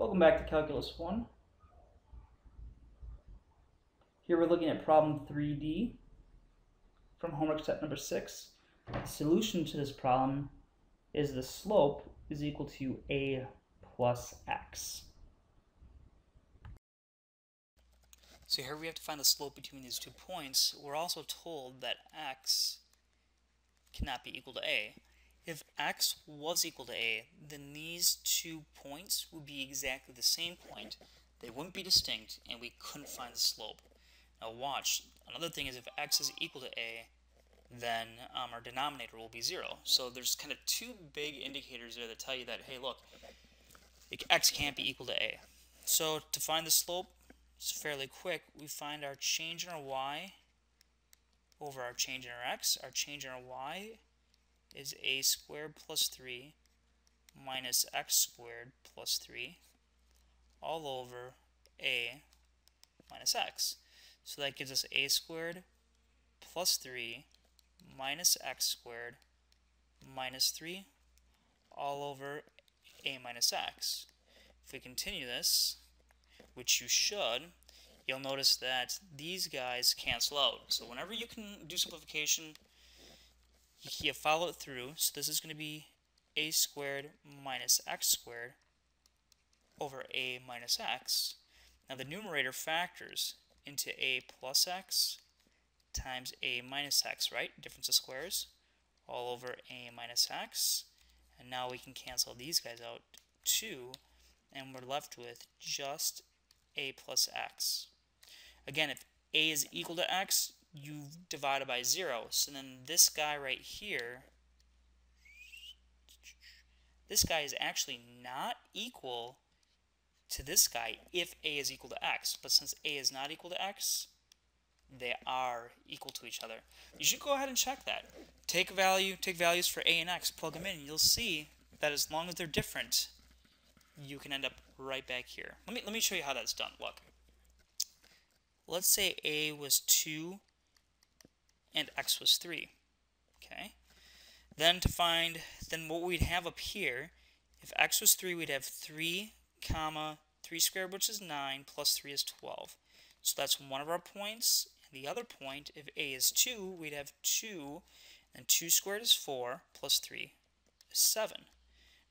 Welcome back to Calculus 1. Here we're looking at problem 3D from homework set number 6. The solution to this problem is the slope is equal to a plus x. So here we have to find the slope between these 2 points. We're also told that x cannot be equal to a. If x was equal to a, then these 2 points would be exactly the same point. They wouldn't be distinct, and we couldn't find the slope. Now watch, another thing is if x is equal to a, then our denominator will be 0. So there's kind of 2 big indicators there that tell you that, hey look, x can't be equal to a. So to find the slope, it's fairly quick. We find our change in our y over our change in our x. Our change in our y is a squared plus 3 minus x squared plus 3 all over a minus x. So that gives us a squared plus 3 minus x squared minus 3 all over a minus x. If we continue this, which you should, you'll notice that these guys cancel out. So whenever you can do simplification, you follow it through. So this is going to be a squared minus x squared over a minus x. Now the numerator factors into a plus x times a minus x, right? Difference of squares, all over a minus x. And now we can cancel these guys out too, and we're left with just a plus x. Again, if a is equal to x, you divide it by 0. So then this guy right here, this guy is actually not equal to this guy if a is equal to x. But since a is not equal to x, they are equal to each other. You should go ahead and check that. Take values for a and x, plug them in, and you'll see that as long as they're different, you can end up right back here. Let me show you how that's done. Look. Let's say a was 2 and x was 3. Okay? Then what we'd have up here, if x was 3, we'd have 3 comma 3 squared, which is 9, plus 3 is 12. So that's one of our points. And the other point, if a is 2, we'd have 2, and 2 squared is 4, plus 3 is 7.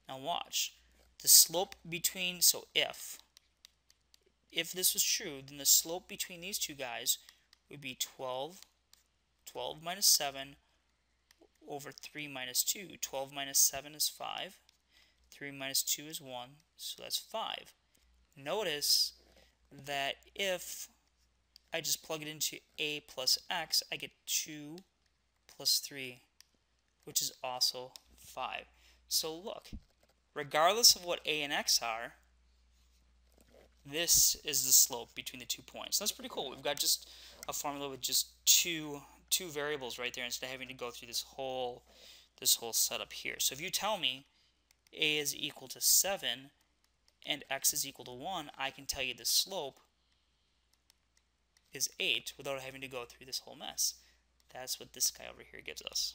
Now watch. The slope between, so if this was true, then the slope between these two guys would be 12 minus 7 over 3 minus 2. 12 minus 7 is 5. 3 minus 2 is 1, so that's 5. Notice that if I just plug it into a plus x, I get 2 plus 3, which is also 5. So look, regardless of what a and x are, this is the slope between the 2 points. That's pretty cool. We've got just a formula with just two variables right there instead of having to go through this whole setup here. So if you tell me a is equal to 7 and x is equal to 1, I can tell you the slope is 8 without having to go through this whole mess. That's what this guy over here gives us.